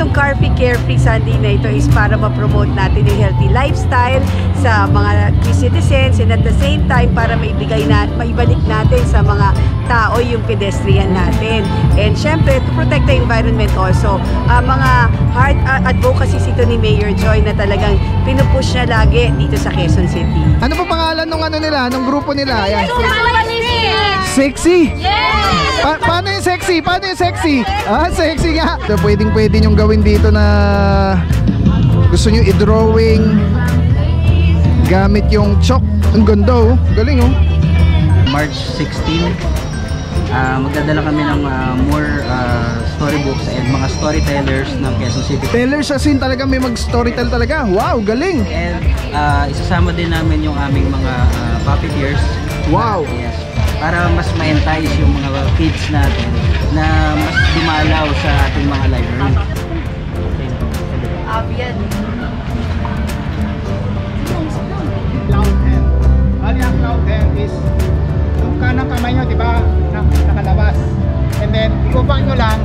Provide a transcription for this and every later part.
itong Carefree Carefree Sunday na ito is para ma-promote natin yung healthy lifestyle sa mga citizens, and at the same time para maibalik natin sa mga tao yung pedestrian natin. And syempre, to protect the environment also. Mga hard advocacies ito ni Mayor Joy na talagang pinupush niya lagi dito sa Quezon City. Ano pa pangalan nung grupo nila? Ayan. Sexy! Yes! Paano yung sexy? Paano yung sexy? Ah, sexy nga! So, pwede nyong gawin dito na gusto nyo i-drawing gamit yung chalk. Ang ganda oh. Galing oh. March 16, magdadala kami ng more storybooks and mga storytellers ng Quezon City. Tellers as in talaga may mag-storytell talaga. Wow, galing! And isasama din namin yung aming mga puppeteers. Wow! Yes. Para mas ma-entice yung mga kids natin na mas dumalaw sa ating mga library. Abian. Cloud hand. Bali ang cloud hand is yung kanang kamay nyo, di ba? Nakalabas. And then, ikubang nyo lang,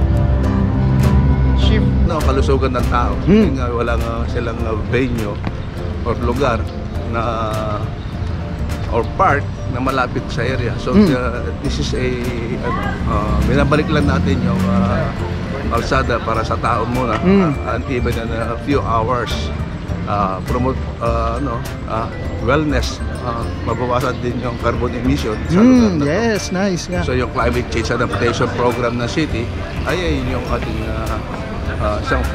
shift. No, kalusugan ng tao. Wala nga silang venue or lugar na or park na malapit sa area. So this is a binabalik lang natin yung kalsada para sa tao muna, and even in a few hours promote wellness, mabawasan din yung carbon emission sa lugar na yes, nice nga. So yung climate change adaptation program ng city ay yung ating siyang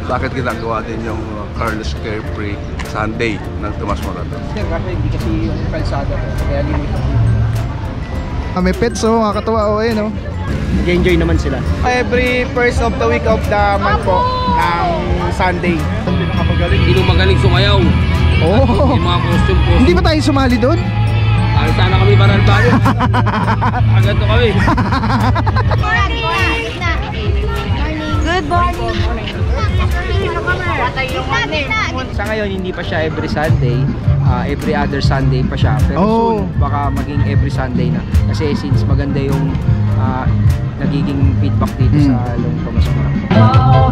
bakit ginagawa din yung Carlos Carefree Sunday ng Tomas Morato. Kasi hindi kasi yung kalsada kaya limited. May pets oh, nakakatawa oh, ayun oh. Nag-enjoy naman sila. Every first of the week of the month po ng Sunday. Hindi mo magaling sumayaw. Oh. Yung mga costume po. Hindi ba tayo sumali doon? Sana kami baral tayo. Agad to kami. Good morning. Sa ngayon hindi pa siya every Sunday, every other Sunday pa siya, pero soon baka maging every Sunday na kasi since maganda yung nagiging feedback dito sa Long Tomas Morato.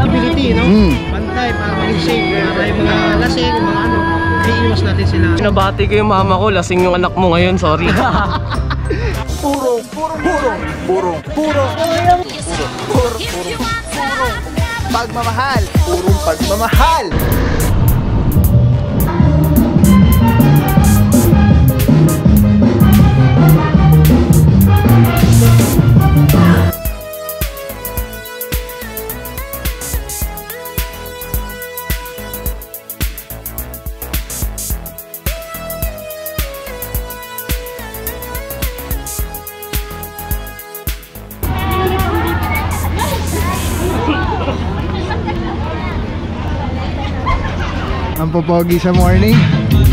Ability, no? Pantay para maging safe, para yung mga lasing, yung mga iiwas natin sila. Nabati ko yung mama ko, lasing yung anak mo ngayon, sorry. Puro pagmamahal, purong pagmamahal. Ang popogi sa morning.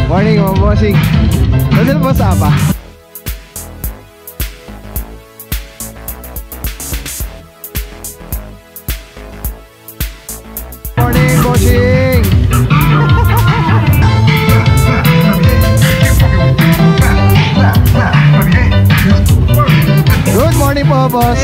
Morning mga bossing. Nasaan po sa apa? Morning bossing. Good morning po boss.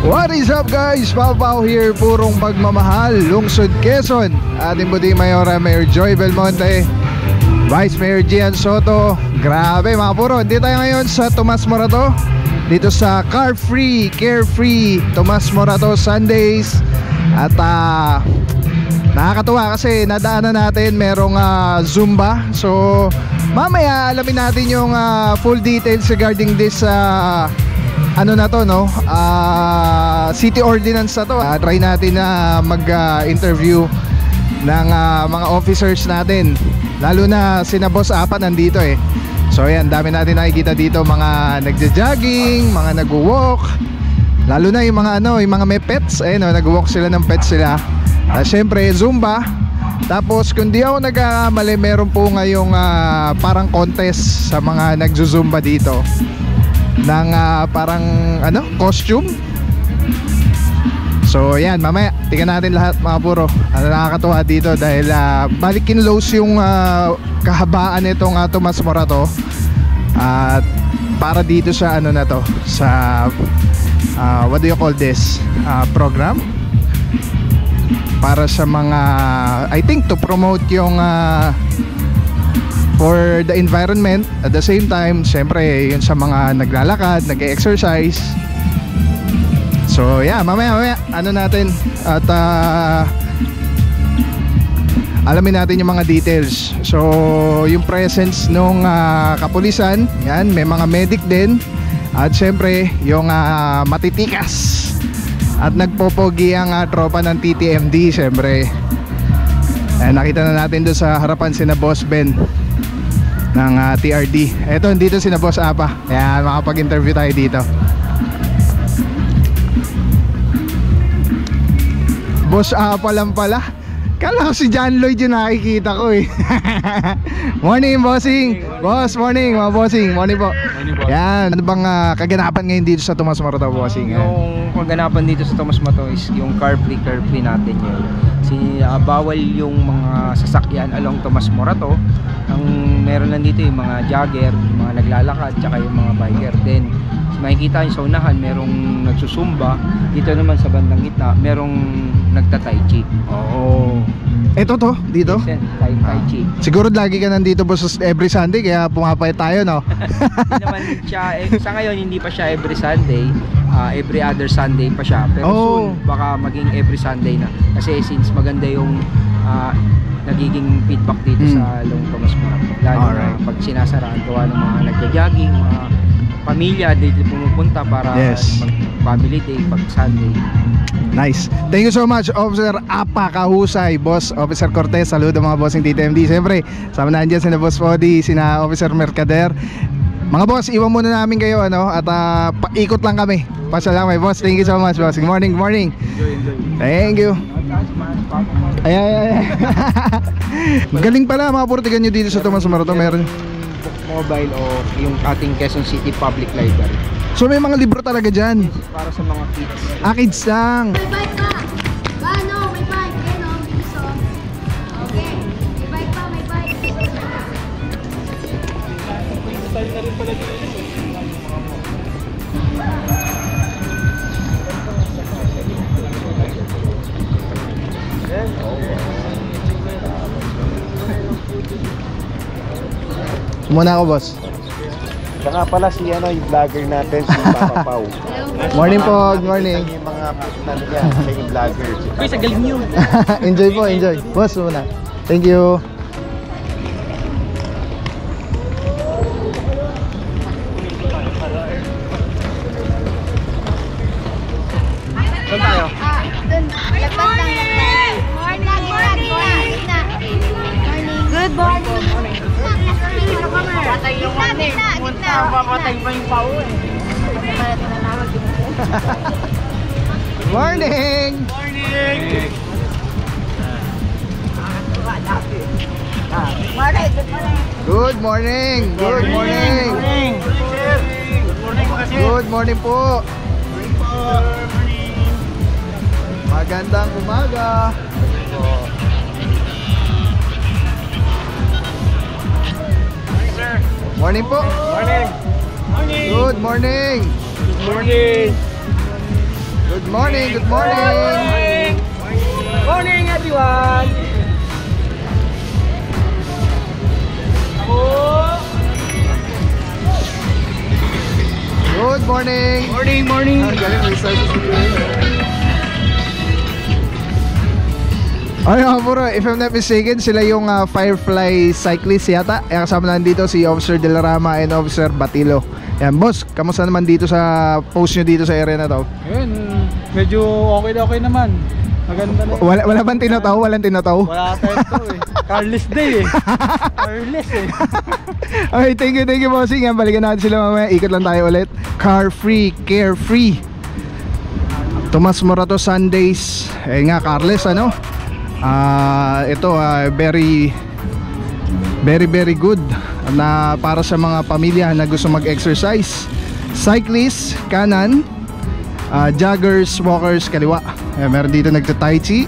What is up guys? Pao here, purong pagmamahal, Lungsod Quezon. Ating buti Mayora, Mayor Joy Belmonte, Vice Mayor Gian Soto. Grabe mga puro, hindi tayo ngayon sa Tomas Morato, dito sa Carefree Carefree Tomas Morato Sundays. At nakakatuwa kasi nadaanan natin merong Zumba. So mamaya alamin natin yung full details regarding this ano na to, no? City ordinance na to. Try natin na mag-interview ng mga officers natin. Lalo na sina Boss Apa nandito eh. So ayan, dami natin nakikita dito, mga nagja-jogging, mga nagwo-walk. Lalo na yung mga yung mga may pets, ayun nagwo-walk sila ng pets sila. Syempre Zumba. Tapos kung di ako nagkamali, meron po ngayong parang contest sa mga nagzo-Zumba dito ng parang costume. So yan, mamaya tingnan natin lahat mga puro. Nakakatuwa dito dahil balik kinlose yung kahabaan nitong Tomas Morato. At para dito sa na to, sa what do you call this program? Para sa mga, I think, to promote yung for the environment. At the same time, syempre yun sa mga naglalakad, nag-exercise. So yeah, mamaya natin at alamin natin yung mga details. So yung presence nung kapulisan, yan, may mga medic din. At syempre yung matitikas at nagpopogi ang tropa ng TTMD, syempre. Nakita na natin doon sa harapan sina Boss Ben ng TRD. Eto, dito sina Boss Apa. Ayan, makapag-interview tayo dito. Boss Apa lang pala. Kala ko si John Lloyd yung nakikita ko eh. Morning, bossing. Boss, morning mga bossing. Morning po. Yan, ano bang kaganapan ngayon dito sa Tomas Morato, bossing? Yung kaganapan dito sa Tomas Morato is yung car free natin yun. Bawal yung mga sasakyan along Tomas Morato. Ang meron lang dito yung mga jogger, yung mga naglalakad, tsaka yung mga biker. Then makikita yung sa unahan, merong nagsusumba. Dito naman sa bandang gitna, merong nagta-tai chi. Oo. Ito to, dito? Yes, tai chi. Siguro lagi ka nandito boss every Sunday, kaya pumapayat tayo, no? Hindi naman siya, sa ngayon hindi pa siya every Sunday. Every other Sunday pa siya. Pero soon, baka maging every Sunday na. Kasi since maganda yung nagiging feedback dito sa Long Tomas Morato. Lalo na pag sinasaraan gawa ng mga nagja-jogging, mga pamilya dito pumupunta para mag-family day pag Sunday. Nice. Thank you so much, Officer Apa Kahusay, Boss Officer Cortez. Saludo mga bossing TTMD. Siyempre, sama na dyan sina Boss Fody, sina Officer Mercader. Mga boss, iwan muna namin kayo at paikot lang kami. Pasalamat, boss. Thank you so much, boss. Good morning, good morning. Enjoy. Thank you. Ay. Galing pala mga purtigan nyo dito sa Tomas Morato. Meron mobile o yung ating Quezon City Public Library. So may mga libro talaga dyan? Para sa mga kids. Kids lang. May bike pa! Ano? May bike. Ano? Piso. Okay. May bike pa, may bike. Muna ako, boss. Saka pala si yung vlogger natin, si Papa Pau. Morning po, good morning. Yung mga niya, siya yung vlogger. Uy, sa galing nyo. Enjoy po, enjoy. Boss, muna. Thank you. Saan tayo? Good morning. Papatay pa yung pao eh. Morning! Good morning! Good morning! Good morning po! Magandang umaga! Morning po! Morning! Good morning! Good morning! Good morning! Good morning! Morning everyone! Good morning! Morning! Ay, puro, if I'm not mistaken, sila yung Firefly Cyclist yata. Kasama na dito si Officer De La Rama and Officer Batilo. Yan, boss, kamusta naman dito sa post nyo dito sa area na to? Ayun, medyo okay naman. Maganda na. Wala bang tinataw? Walang tinataw? Wala tayo ito eh. Carless day eh. Carless eh. Okay, thank you bossing. Balikan natin sila mamaya. Ikot lang tayo ulit. Car free, carefree. Tomas Morato Sundays. Nga, carless ano? Ito very good na para sa mga pamilya na gusto mag-exercise. Cyclists, kanan. Joggers, walkers, kaliwa. Meron dito nagta-tai chi.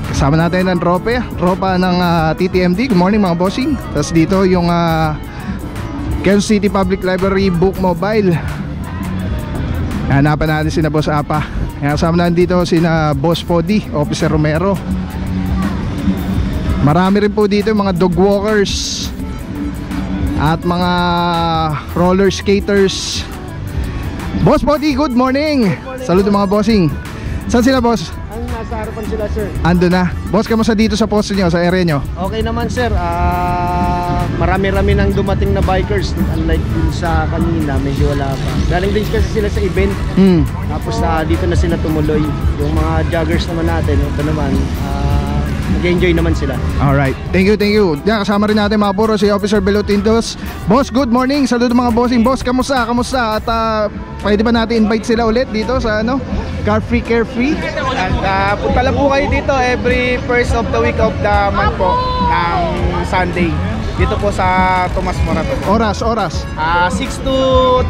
Kasama natin ang tropa ng TTMD. Good morning mga bossing. Tapos dito yung Quezon City Public Library Book Mobile. Hanapan natin sina Boss Apa. Kasama natin dito sina Boss Podi, Officer Romero. Marami rin po dito yung mga dog walkers at mga roller skaters. Boss Podi, good morning. Saludo mga bossing. Saan sila boss? Nasa harapan sila sir. Ando na. Boss, kamusta dito sa posto nyo, sa area nyo? Okay naman sir. Marami-rami nang dumating na bikers. Unlike dun sa kanina, medyo wala pa. Galing din kasi sila sa event. Tapos dito na sila tumuloy. Yung mga joggers naman natin, ito naman, nag-enjoy naman sila. Alright, thank you. Yan, kasama rin natin mga puro si Officer Belotindos. Boss, good morning. Saludo mga bossing. Boss, kamusta? At pwede ba natin invite sila ulit dito sa Car Free, Carefree? At punta lang po kayo dito every first of the week of the month po ng Sunday. Dito po sa Tomas Morato. Oras? 6 to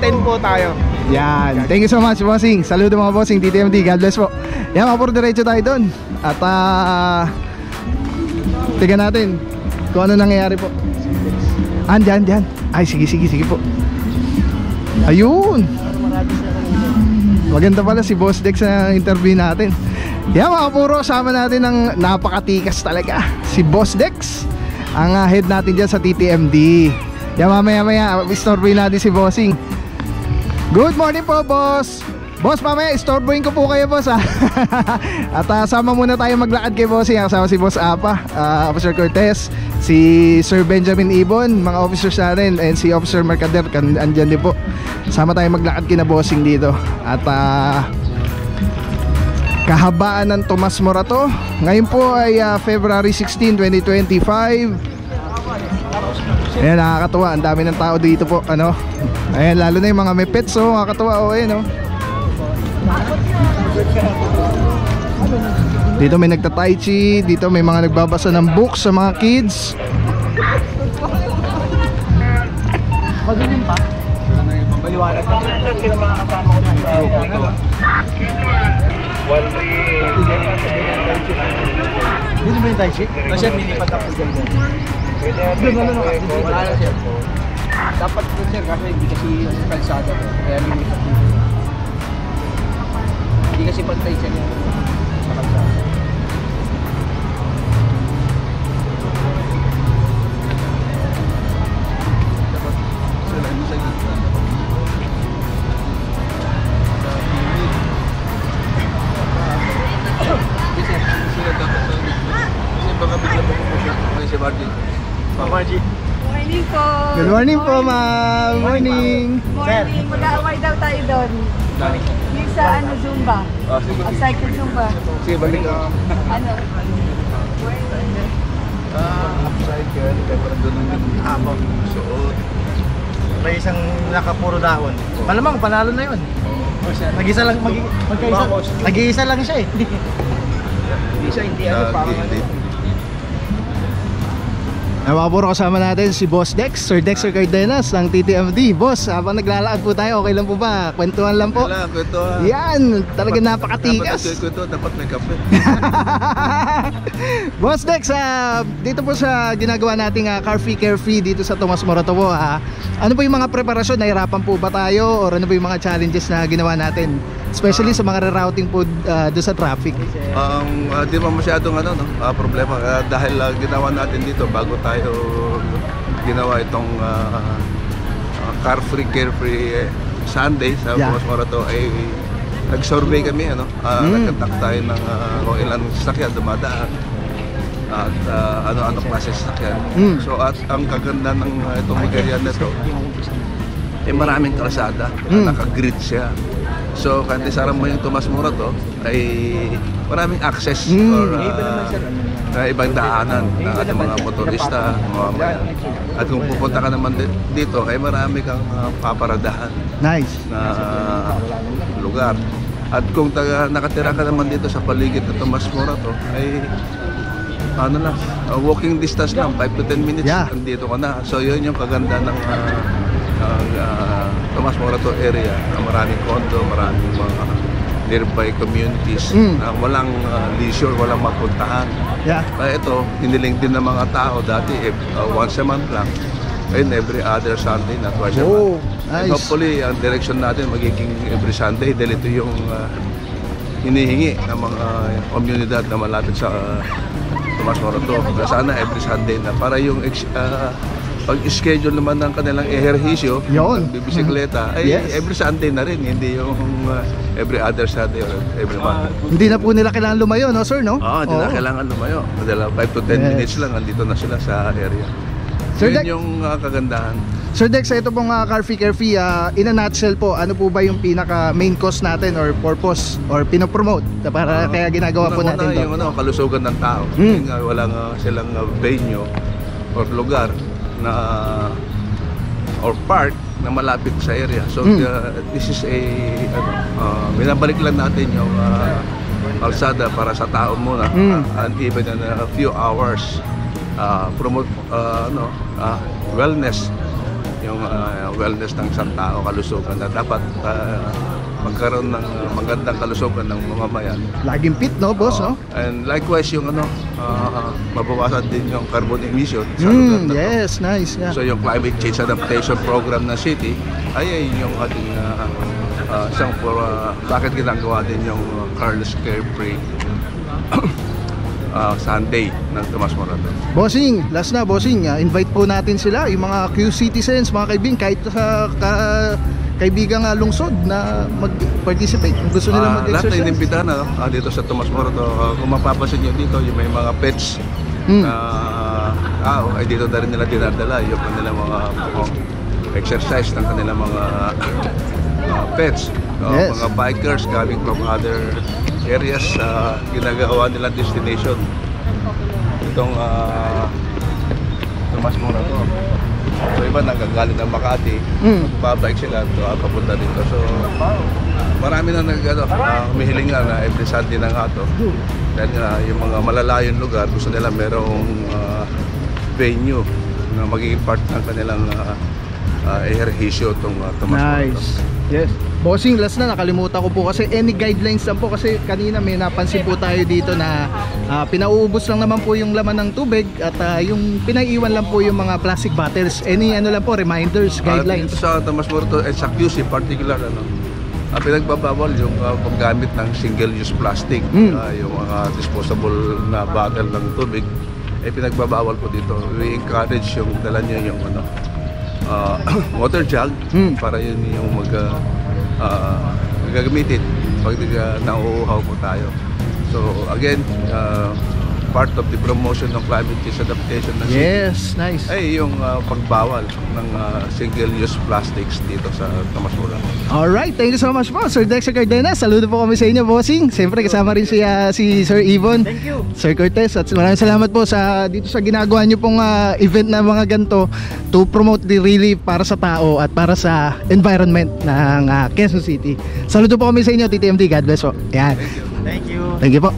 10 po tayo. Yan, thank you so much bossing. Saludo mga bossing, TTMD, God bless po. Yan, mga puro diretso tayo doon. At tingnan natin kung ano nangyayari po. Dyan. Ay, sige po. Ayun. Maganda pala si Boss Dex sa interview natin. Yan mga puro, kasama natin ng napakatikas talaga, si Boss Dex, ang head natin dyan sa TTMD. Yan, mamaya istorboy natin si Bossing. Good morning po boss. Boss, mamaya istorboyin ko po kayo boss At sama muna tayo maglakad kay Bossing. Kasama si Boss Apa, Officer Cortez, si Sir Benjamin Ibon, mga officers natin, and si Officer Mercader, andyan din po. Sama tayo maglakad kina Bossing dito. At kahabaan ng Tomas Morato ngayon po ay February 16, 2025. Ayan, nakakatuwa, ang dami ng tao dito po, ayan, lalo na yung mga may pets, nakakatuwa, ayan dito may nagta-tai chi, dito may mga nagbabasa ng books sa mga kids. Magaling pa? Maliwanag pa. Dito ba yung tai chi? Kasi nilipat ako dyan. Wala na siya. Dapat po sir, kasi hindi kasi kalsada po. Kaya nilipat dito. Hindi kasi pantay siya niya sa kalsada. Morning po. Good morning po ma'am. Morning. Morning. Mag-aaway daw tayo doon. Yung sa Zumba. Cycle Zumba. Sige, balik ka. Cycle, kaya parang doon yung habang suot. May isang nakapuro dahon. Malamang panalo na yun. Mag-isa lang, mag-iisa lang siya eh. Isa hindi parang Nawapuro kasama natin si Boss Dex, Sir Dexter Cardenas ng TTMD. Boss, habang naglalakad po tayo, okay lang po ba? Kwentuhan lang po. Wala, kwentuhan. Yan, talaga napakatikas. Dapat may kape. Boss Dex, dito po sa ginagawa nating Car Free Carefree dito sa Tomas Morato po, ano po yung mga preparasyon? Nahirapan po ba tayo? Or ano po yung mga challenges na ginawa natin? Especially sa mga rerouting po doon sa traffic. Di ba masyadong problema dahil ginawa natin dito bago tayo ginawa itong Car Free Carefree Sunday sa Tomas Morato ay nag-survey kami nagkontak tayo ng kung ilang sasakyan dumadaan at ano-ano klase sasakyan. So at ang kaganda ng itong area na ito maraming kalsada, naka-grid siya. So, kahit isarang mo yung Tomas Morato, ay maraming access or ibang daanan ng ating mga motorista, mga at kung pupunta ka naman dito, ay marami kang paparadahan na lugar. At kung nakatira ka naman dito sa paligid ng Tomas Morato, ay walking distance lang, 5 to 10 minutes, nandito ka na. So yun yung kaganda ng Tomas Morato area, na maraming condo, maraming mga nearby communities na walang leisure, walang mapuntahan. Kaya ito, hiniling din ng mga tao dati, once a month lang, and every other Sunday na twice a month. And hopefully, ang direction natin magiging every Sunday dahil ito yung hinihingi ng mga komunidad na malapit sa Tomas Morato. Sana every Sunday na para yung pag-schedule naman ng kanilang ehersisyo, bibisikleta, ay every Sunday na rin, hindi yung every other Sunday or every month. Hindi na po nila kailangan lumayo, no sir, no? Hindi na kailangan lumayo. 5 to 10 minutes lang, andito na sila sa area. Sir, yun yung kagandahan. Sir Dex, ito pong Car Free Carefree, in a nutshell po, ano po ba yung pinaka main cause natin or purpose or pinopromote para kaya ginagawa po natin ito? Yung kalusugan ng tao. Walang silang venue or lugar na or park na malapit sa area. So this is a binabalik lang natin yung kalsada para sa tao muna, and even in a few hours promote wellness, yung wellness ng isang tao, kalusugan na dapat magkaroon ng magandang kalusugan ng mamamayan. Laging fit, no, boss? No? And likewise yung mabawasan din yung carbon emission sa lugar na yes, nice. So yung climate change adaptation program ng city ay yung ating isang bakit ginagawa din yung Carlos Carefree Sunday ng Tomas Morato. Bossing, last na bossing, invite po natin sila, yung mga Q-citizens, mga kaibigan, kahit sa kaibigang lungsod na mag-participate kung gusto nila mag-exercise. Lahat na inimbitahan dito sa Tomas Morato. Kung mapapasin nyo dito, yung may mga pets ay dito na rin nila dinadala yung kanilang mga exercise ng kanilang mga pets. Mga bikers coming from other areas, ginagawa nilang destination itong Tomas Morato. So iba nagagaling ng Makati, babike sila papunta dito. So marami na humihiling na every Sunday na nga to. Dahil yung mga malalayong lugar, gusto nila merong venue na magiging part ng kanilang ehersisyo itong Tomas Morato. Yes. Bossing, last na, nakalimutan ko po kasi any guidelines lang po kasi kanina may napansin po tayo dito na pinauubos lang naman po yung laman ng tubig at yung pinaiiwan lang po yung mga plastic bottles. Any lang po, reminders, guidelines? Sa Tomas Morato at sa QC particular, pinagbabawal yung paggamit ng single-use plastic, yung mga disposable na bottle ng tubig, pinagbabawal po dito. We encourage yung dala nyo yung water jug para yun yung gagamitin pag nauuhaw po tayo. So again, part of the promotion ng climate change adaptation ng yes, nice. Ay yung pagbawal ng single-use plastics dito sa Tomas Morato. Alright, thank you so much po Sir Dex Cardenas. Saludo po kami sa inyo, bossing. Siyempre kasama rin si Sir Yvonne, thank you Sir Cortez, at maraming salamat po dito sa ginagawa nyo pong event na mga ganito to promote the relief para sa tao at para sa environment ng Quezon City. Saludo po kami sa inyo, TTMD. God bless po. Yan. Thank you. Thank you po.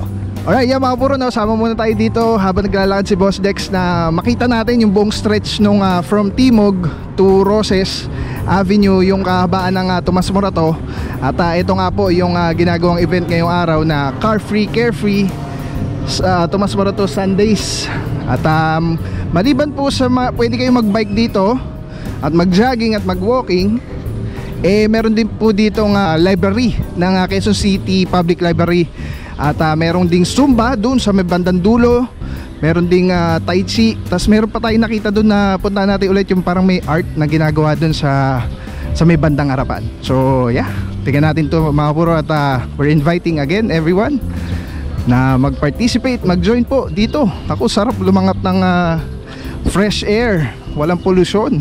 Alright, mga puro, sama muna tayo dito habang naglalakad si Boss Dex na makita natin yung buong stretch nung from Timog to Roses Avenue, yung kahabaan ng Tomas Morato. At ito nga po yung ginagawang event ngayong araw na Car Free Carefree Tomas Morato Sundays. At maliban po sa pwede kayong magbike dito at mag-jogging at mag-walking, meron din po ditong library ng Quezon City Public Library. At meron ding Zumba doon sa may bandang dulo. Meron ding Tai Chi. Tapos meron pa tayong nakita doon na punta natin ulit yung parang may art na ginagawa doon sa may bandang harapan. So yeah, tingnan natin to mga puro. At we're inviting again everyone na mag-participate, mag-join po dito. Ako, sarap lumangat ng fresh air, walang pollution.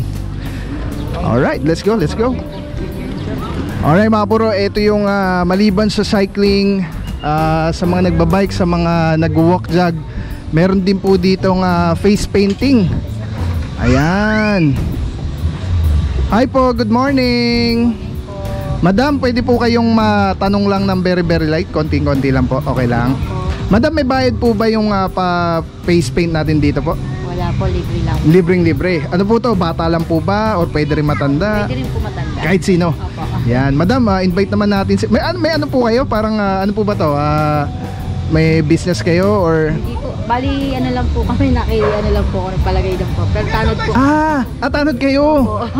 Alright, let's go, let's go. Alright mga puro, ito yung maliban sa cycling, sa mga nagbabike, sa mga nag-walk jog, meron din po ditong face painting. Ayan. Hi po, good morning. Madam, pwede po kayong matanong lang ng very light, konting-konti lang po, okay lang. Madam, may bayad po ba yung pa-face paint natin dito po? Wala po, libre lang. Libreng-libre. Ano po to? Bata lang po ba? Or pwede rin matanda? Pwede rin po matanda. Kahit sino? Opo. Yan. Madam, invite naman natin. May ano po kayo? Parang ano po ba to? May business kayo or? Hindi po. Bali, ano lang po kami, ano lang po, nagpalagay lang po. Pero tanod po. Tanod kayo.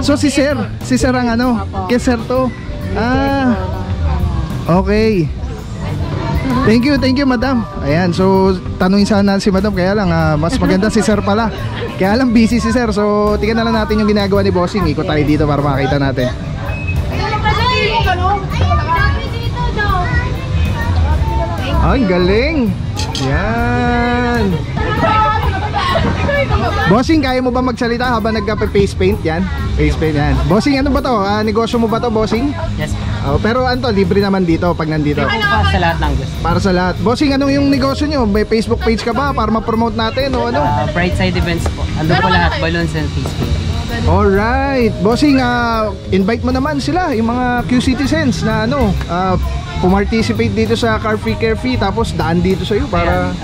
So si Sir ang ano? Opo. Kay Sir to. Okay. Thank you madam. Ayan, so tanungin sana si madam, kaya lang mas maganda si Sir pala. Kaya lang busy si Sir. So tingnan na lang natin yung ginagawa ni Bossing. Ikot tayo dito para makita natin. Ang galing. Yan. Bossing, kaya mo ba magsalita habang nagka-face paint yan? Face paint yan. Bossing, ano ba to? Negosyo mo ba to, Bossing? Yes. Pero ano to, libre naman dito pag nandito. Sa lahat ng gusto. Para sa lahat. Bossing, anong yung negosyo nyo? May Facebook page ka ba para ma-promote natin o ano? Brightside Events po. Ando po lahat, balloons and face painting. Alright. Bossing, invite mo naman sila, yung mga Q-Citizens na ano, pumarticipate dito sa Car Free Carefree, tapos daan dito sa iyo para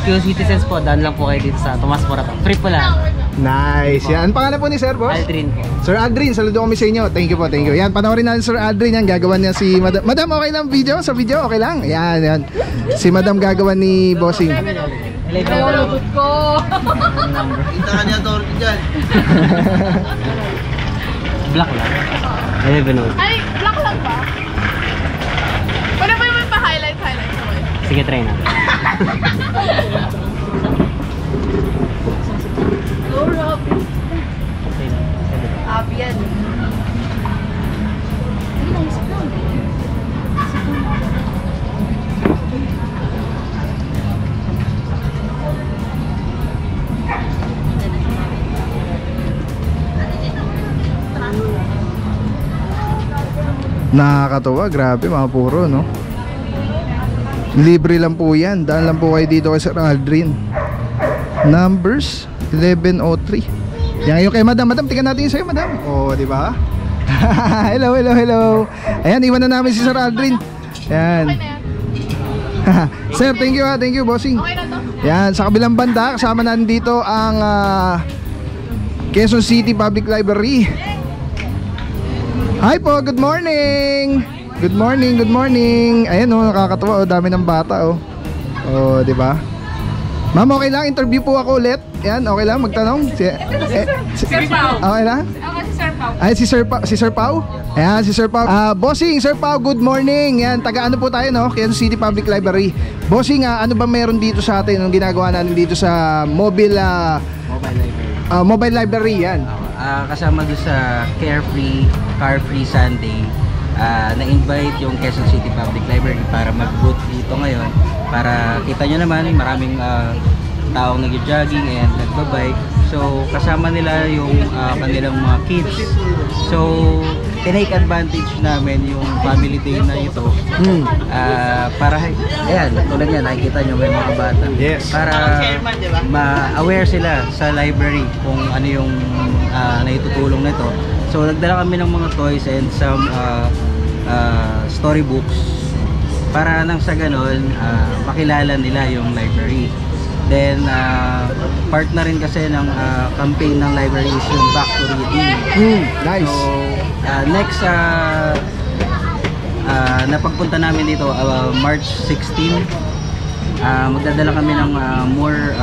Q-Citizens po, daan lang po kayo dito sa Tomas Morato. Free po lang. Nice. Yan. Ang pangalan po ni Sir, boss? Aldrin po. Sir Aldrin, saludo kami sa inyo. Thank you po, thank you. Yan, panoorin natin Sir Aldrin. Yan, gagawa niya si Madam. Madam, okay lang video? Sa video, okay lang? Yan, yan. Si Madam gagawa ni Bossing. Lulubot ko. Kita ka niya, Torque dyan. Black lang. 11 Ay, black lang ba? Pwede ba yung pa-highlight sa way? Sige, try natin. Go, Robby. Abi yan. Nakakatawa, grabe mga puro, no? Libre lang po yan. Daan lang po kayo dito kay Sir Aldrin. Numbers 1103. Yan yung kay Madam. Madam, tingnan natin yung sa'yo, Madam. Oh, di ba? Hello. Ayan, iwan na namin si Sir Aldrin. Yan. Sir, thank you ha. Thank you, Bossing. Okay na to? Yan, sa kabilang banda, kasama natin dito ang Quezon City Public Library. Hi po, good morning. Good morning. Ayan oh, nakakatawa oh, dami ng bata oh. Oh, di ba? Ma'am, okay lang interview po ako ulit. Yan, okay lang magtanong. Sir Pao. Okay lang? Okay, si Sir Pao. Ay, si Sir Pao? Ayan, si Sir Pao. Bossing, Sir Pao, good morning. Yan, taga ano po tayo, no? Quezon City Public Library. Bossing, ano ba meron dito sa atin? Anong ginagawa natin dito sa mobile library? Mobile library, yan. Kasama doon sa Car Free Sunday, na-invite yung Quezon City Public Library para mag-booth dito ngayon. Para kita nyo naman, maraming taong nag-jogging and nagbabike. So, kasama nila yung kanilang mga kids. So, tinake advantage namin yung family day na ito. Para, ayan, tulad yan, nakikita nyo may mga bata. Yes. Para ma-aware sila sa library kung ano yung naitutulong nito. So, nagdala kami ng mga toys and some storybooks para nang sa ganon makilala nila yung library. Then part na rin kasi ng campaign ng library is yung Back to Reading. Nice. So next napagpunta namin dito March 16, magdadala kami ng more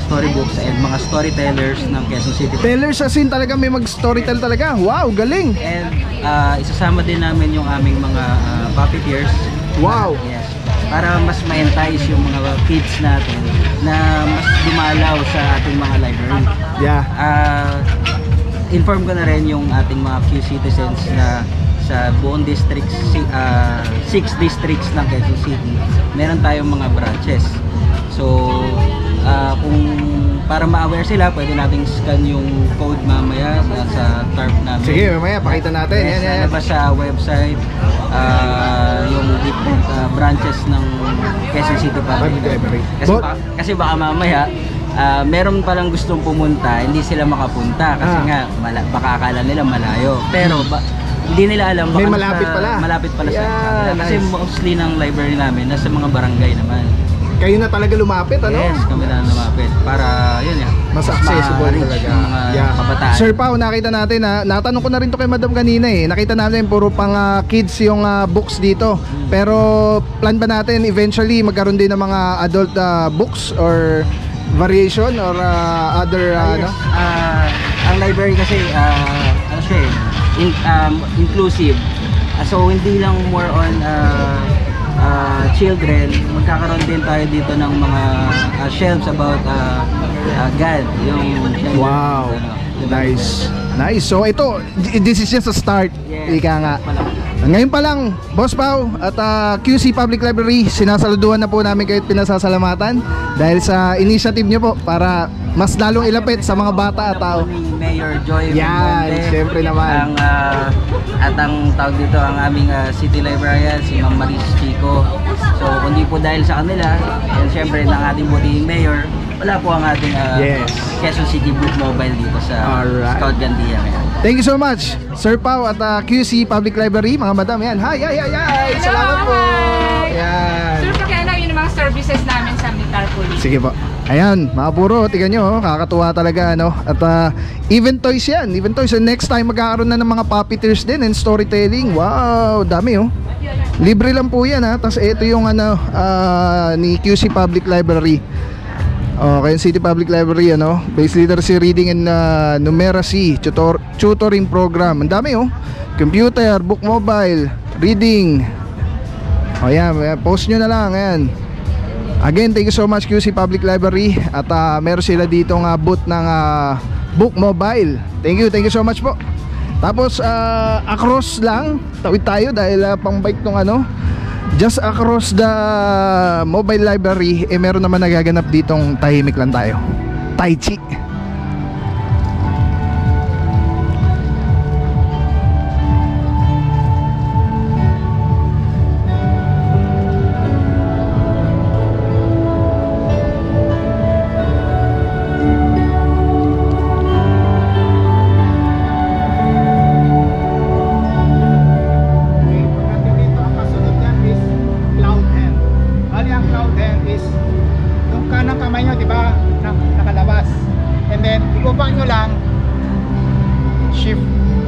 storybooks and mga storytellers ng Quezon City. Tellers as in talaga may mag-storytell talaga. Wow, galing. And isasama din namin yung aming mga puppeteers. Wow. Yes. Para mas ma-entice yung mga kids natin na mas dumalaw sa ating mga library. Yeah. Inform ko na rin yung ating mga Q-Citizens na sa buong districts, 6 districts ng Quezon City, meron tayong mga branches. So, kung para ma-aware sila, pwede nating scan yung code mamaya sa tarp namin. Sige, mamaya pakita natin. Yes, Yan. lalabas sa website yung different branches ng Quezon City Public Library. Kasi baka mamaya meron palang gustong pumunta, hindi sila makapunta kasi nga baka akala nila malayo. Pero hindi nila alam baka malapit pala sa kanila. Kasi mostly ng library namin nasa mga barangay naman. Kayo na talaga lumapit, ano? Yes, kami na lumapit para yun yan, mas accessible talaga mga kabataan. Sir Pao, nakita natin natanong ko na rin to kay Madam kanina nakita natin puro pang kids yung books dito, pero plan ba natin eventually magkaroon din ng mga adult books or variation or other ang library kasi ano siya inclusive, so hindi lang more on children, magkakaroon din tayo dito ng mga shelves about God, yung wow, nice. So ito, this is just a start. Ika nga. Ngayon pa lang, Boss Pao at QC Public Library, sinasaluduhan na po namin kayo at pinasasalamatan dahil sa initiative nyo po para mas lalong ilapit sa mga bata at tao. Mayor Joy yan, siyempre naman. At ang tawag dito, ang aming city librarian, si Ma'am Maris Chico. So, kundi po dahil sa kanila, and siyempre ng ating butihing mayor, wala po ang ating Quezon City Book Mobile dito sa Scout Gandia. Thank you so much, Sir Pao at QC Public Library, mga madam. Yan, hi. Salamat po. Yan. Sir, pakialam yun ang mga services namin sa Militar Police. Sige po. Ayan, mga puro, tignan nyo, kakatuwa talaga, ano. At event toys yan, event toys. And next time magkakaroon na ng mga puppeteers din and storytelling. Wow, dami libre lang po yan, Tapos ito yung ni QC Public Library. Quezon City Public Library, Basic Literacy, Reading and Numeracy Tutoring Program. Ang dami, computer, book mobile, reading. Ayan, post nyo na lang. Ayan. Again, thank you so much QC Public Library. At meron sila dito booth ng book mobile. Thank you so much po. Tapos across lang, tawid tayo dahil pang bike tong just across the mobile library, meron naman nagaganap ditong tahimik lang tayo, Tai Chi.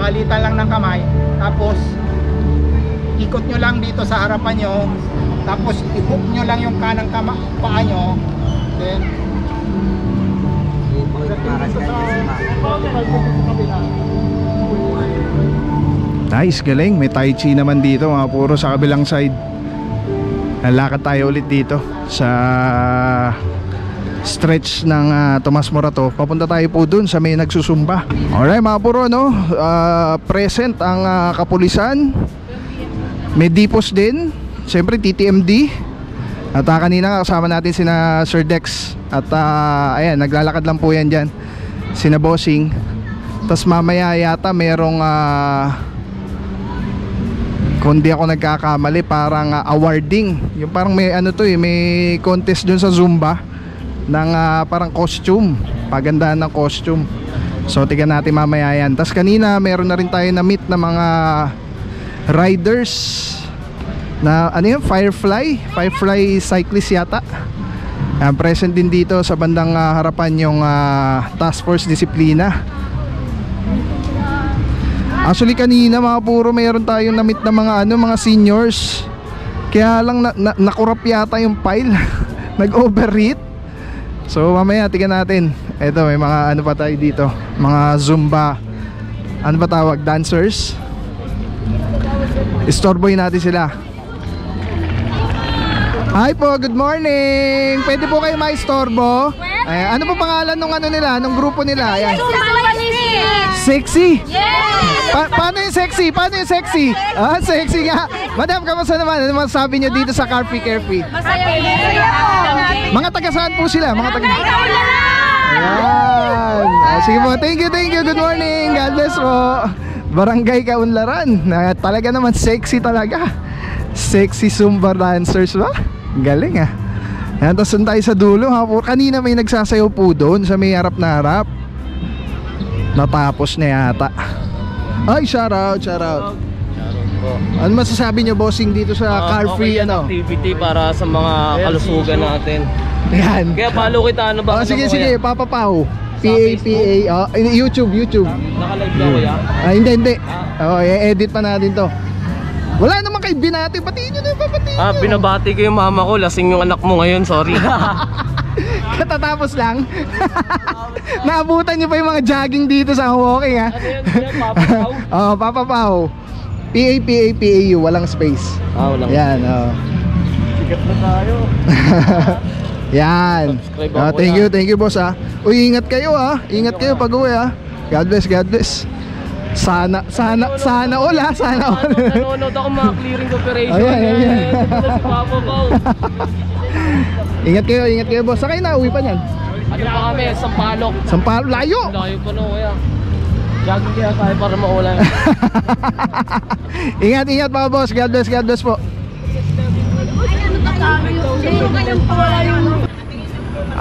Palitan lang ng kamay, tapos ikot nyo lang dito sa harapan nyo, tapos i-hook nyo lang yung kanang paa nyo, then nice, galing. May Tai Chi naman dito, mga puro sa kabilang side. Lalakad tayo ulit dito sa stretch ng Tomas Morato. Papunta tayo po dun sa may nagsusumba. Alright mga puro, present ang kapulisan. May dipos din, siyempre TTMD. At kanina kasama natin sina Sir Dex. At ayan, naglalakad lang po yan dyan, sina Bossing. Tapos mamaya yata merong kung di ako nagkakamali, parang awarding. Yung parang may may contest dun sa Zumba ng parang costume, pagandahan ng costume. So tignan natin mamaya yan. Tapos kanina meron na rin tayo na meet na mga riders na Firefly cyclist yata. Present din dito sa bandang harapan yung Task Force Disiplina. Actually kanina mga puro meron tayong na meet na mga seniors. Kaya lang nakurap yata yung file. Nag-overheat. So mamaya tignan natin. Ito may mga pa tayo dito, mga Zumba, ba tawag, dancers. Istorboy natin sila. Hi po, good morning. Pwede po kayo maistorbo? Ano po pangalan nung nung grupo nila? Ayan. Sexy? Yes! Paano yung sexy? Paano yung sexy? Ah, sexy nga. Madam, kamusta naman? Ano masasabi nyo dito sa Carefree Carefree? Masaya po. Mga taga saan po sila? Mga taga... Ayan. Sige po, thank you. Good morning. God bless po. Barangay Kaunlaran. Talaga naman sexy talaga. Sexy Zumba dancers ba? Galing ah. Ayan, tapos tayo sa dulo ha. Kanina may nagsasayaw po doon sa may harap na harap. Natapos na yata. Ay, shout out. Ano masasabi nyo, bossing, dito sa Carefree activity para sa mga kalusugan natin. Yan. Kaya follow kita, ano ba? Sige, Papa Pao. PAPA. YouTube. Naka-live na kuya? Hindi. I-edit pa natin to. Wala naman kayo binati. Batiin nyo na yung babatiin nyo. Binabati ko yung mama ko. Lasing yung anak mo ngayon, sorry. Katatapos lang. Naabutan nyo pa yung mga jogging dito sa walking ha. Ano yan, Papa Pao? Papa Pao. PAPAPAU, walang space. Walang yan, sikat na tayo. Yan. Thank you boss ha. Uy, ingat kayo ha. Ingat kayo pag uwi ha. God bless. Sana all ha. Sana all. Nanonood ako mga clearing operation. Ayan. Si Papa Pao. Ingat kayo boss. Sakay na, uwi pa niyan. Ano pa kami? Sampalok, layo. Layo pa no kuya. Jogging kaya tayo para maulan. Ingat mga boss. God bless po.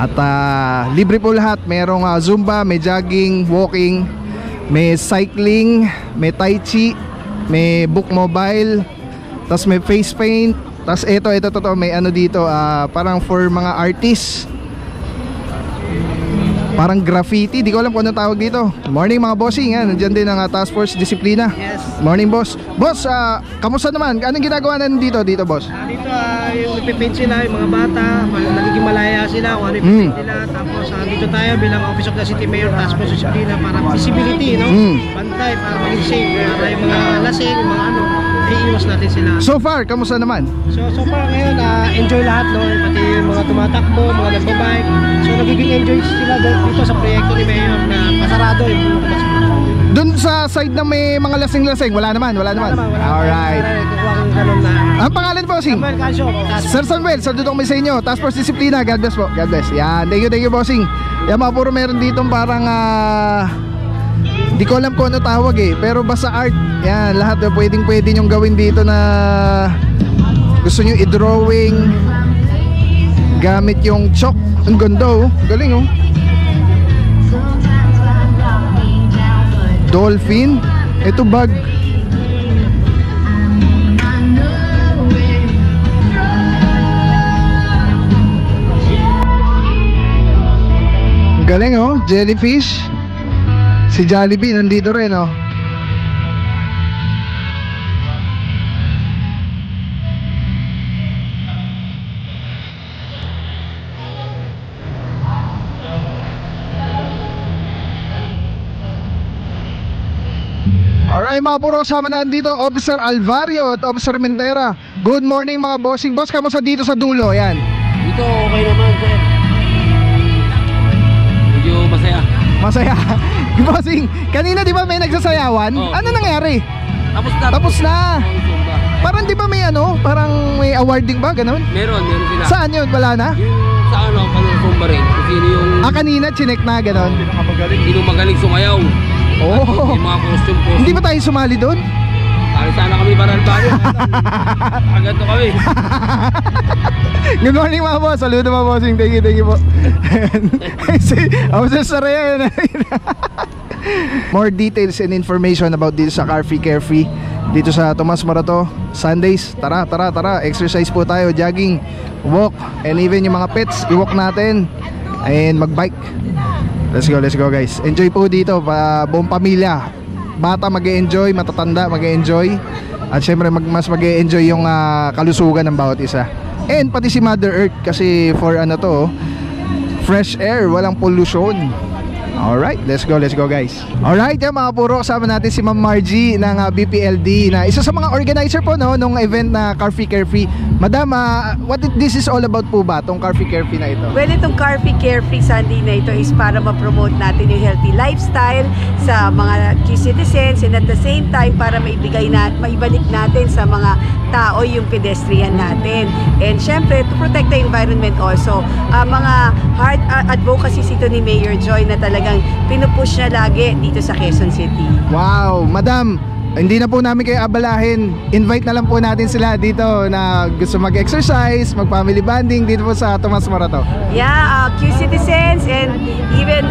At libre po lahat. Merong Zumba, may jogging, walking, may cycling, may tai chi, may book mobile, tas may face paint, tas ito may ano dito, parang for mga artists, parang graffiti, di ko alam kung ano tawag dito. Morning mga bossing, nandiyan din ang Task Force Disiplina. Yes. Morning boss. Boss, kamusta naman? Anong ginagawa natin dito boss? Dito yung ipipaint sila, yung mga bata, nagiging malaya sila, kung ano ipipaint nila. Tapos dito tayo bilang Office of the City Mayor, Task Force Disiplina, para visibility, no? Bantay, para maging safe. Para yung mga lasing, yung mga iiwas natin sila. So far, kamusta naman? So far ngayon, enjoy lahat, no? Pati yung mga tumatakbo, mga nagbabike. So nagiging enjoy sila dito sa proyekto ni Mayor na pasarado yung doon sa side na may mga lasing-lasing, wala naman. Alright. Ang pangalan po, bossing? Sir Samuel, saludo kami sa inyo. Task Force Disiplina, God bless po. God bless. Yan, thank you bossing. Yan mga puro meron dito parang di ko alam kung ano tawag pero basta art. Yan, lahat na pwede nyong gawin dito na gusto nyo i-drawing gamit yung chalk. Ang ganda galing dolphin. Ito bag. Galing jellyfish. Si Jollibee nandito rin Alright mga puro, kasama na dito Officer Alvario at Officer Mentera. Good morning mga bossing. Boss, kamusta dito sa dulo? Yan. Dito okay naman sir. Medyo masaya. Bossing, kanina di ba may nagsasayawan? Ano nangyari? Tapos na. Parang di ba may parang may awarding ba? Ganon? Meron sila. Saan yun? Wala na? Yung sa Zumba rin. Kung sino yung... kanina chinek na ganon? Sino magaling sumayaw. Yung mga costume. Hindi ba tayo sumali doon? Sana kami baralbayo. Agad to kami. Good morning mga boss. Saludo mga bossing. Thank you po. Officer Saraya. More details and information about dito sa Carefree dito sa Tomas Morato Sundays. Tara. Exercise po tayo, jogging, walk, and even yung mga pets i-walk natin and mag-bike. Let's go guys. Enjoy po dito, buong pamilya. Bata mag-e-enjoy, matatanda mag-e-enjoy. At syempre mas mag-e-enjoy yung kalusugan ng bawat isa. And pati si Mother Earth kasi for fresh air, walang pollution. Alright, let's go guys. Alright, yung mga puro, kasama natin si Ma'am Margie ng BPLD na isa sa mga organizer po no nung event na Carfree Carefree. Madam, what this is all about po ba, tong Carfree Carefree na ito? Well, itong Carfree Carefree Sunday na ito is para ma-promote natin yung healthy lifestyle sa mga key citizens, and at the same time para maibalik natin sa mga tao yung pedestrian natin. And syempre, to protect the environment also. Mga hard advocacy ito ni Mayor Joy na talagang pinupush niya lagi dito sa Quezon City. Wow, Madam, hindi na po namin kayo abalahin. Invite na lang po natin sila dito na gusto mag-exercise, mag-family bonding dito po sa Tomas Morato. Yeah, Q citizens and even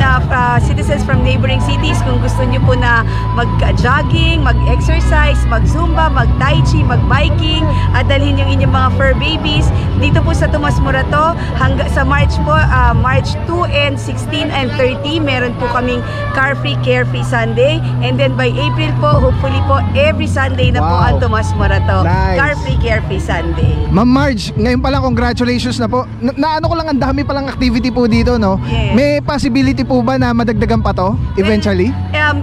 citizens from neighboring cities, kung gusto niyo po na mag-jogging, mag-exercise, mag-zumba, mag-tai chi, mag-biking, at dalhin yung inyong mga fur babies dito po sa Tomas Morato hanggang sa March po, March 2 and 16 and 30, meron po kaming Carfree Carefree Sunday, and then by April po, hopefully po every Sunday na po ang Tomas Morato. Nice. Carfree Carefree Sunday. Ma'am Marge, ngayon pa lang congratulations na po. Naano ko lang, ang dami palang activity po dito, no? Yes. May possibility po ba na madagdagan pa to eventually?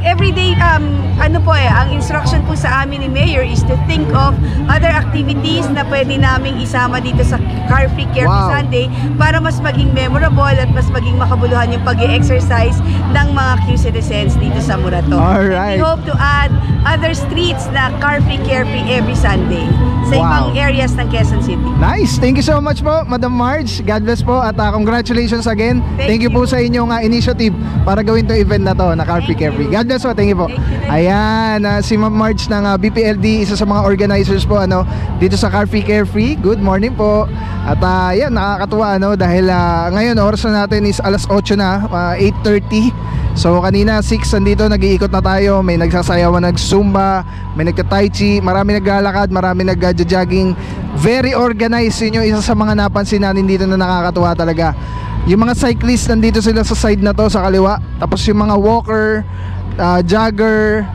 Every day, ang instruction po sa amin ni Mayor is to think of other activities na pwede naming isama dito sa Carfree Carefree Sunday para mas maging memorable at mas maging makabuluhan yung pag-exercise ng mga Q citizens dito sa Morato. Alright. And we hope to add other streets na Carfree Carefree every Sunday sa ibang areas ng Quezon City. Nice! Thank you so much po, Madam Marge. God bless po at congratulations again. Thank you po sa inyong initiative para gawin itong event na to na Carfree Carefree. God bless po. Thank you po. Ayan, si Ma'am Marge ng BPLD, isa sa mga organizers po dito sa Carfree Carefree. Good morning po. At yan, nakakatuwa dahil ngayon oras na natin is alas 8 na, 8:30. So kanina 6 nandito, nag-iikot na tayo. May nagsasayawan, nag-zumba, may nagta-tai chi, marami naglalakad, marami nag-jogging. Very organized. Yun yung isa sa mga napansin natin dito na nakakatuwa talaga. Yung mga cyclists nandito sila sa side na to, sa kaliwa. Tapos yung mga walker, jogger,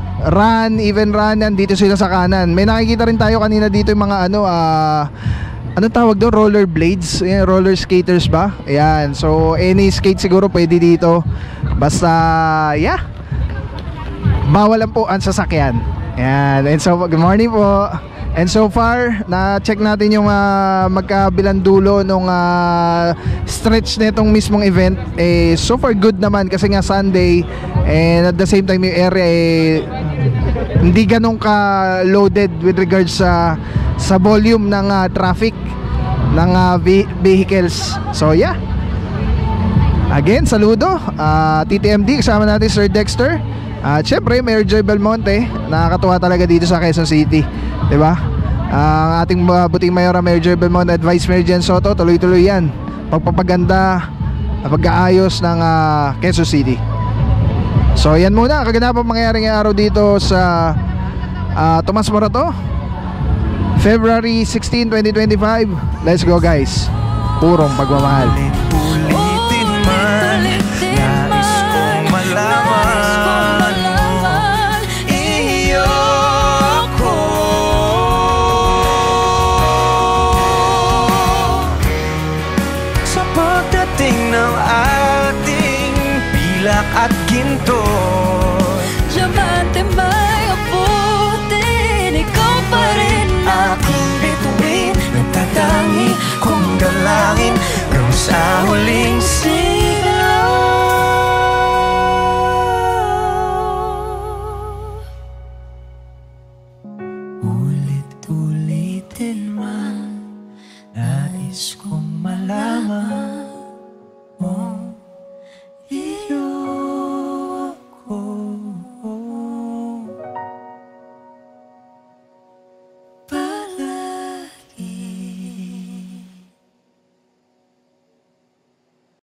even run, nandito sila sa kanan. May nakikita rin tayo kanina dito yung mga ano tawag doon? Roller blades, roller skaters ba? Ayan, so any skate siguro pwede dito. Basta, yeah, bawal lang po ang sasakyan. Ayan, and so good morning po. And so far, na-check natin yung magkabilang dulo nung stretch nitong mismong event. So far good naman kasi nga Sunday, and at the same time yung area hindi ganun ka loaded with regards sa volume ng traffic ng vehicles. So yeah, again, saludo TTMD, kasama natin Sir Dexter at syempre Mayor Joy Belmonte. Nakakatuwa talaga dito sa Quezon City, diba? Ang ating buting Mayora Mayor Joy Belmonte at Vice Mayor Jen Soto, tuloy-tuloy yan pagpapaganda, pag-aayos ng Quezon City. So yan muna kaganapan mangyayari ngayong araw dito sa Tomas Morato, February 16, 2025. Let's go guys. Purong pagmamahal. Ulitin man, nais kong malaman iyo ko. Sa pagdating ng ating pilak at ginto, diamante may abutin, ikaw pa rin aking bituin, nagtatangi kong dalangin hanggang sa huling sigaw. Ulit-ulitin man, nais kong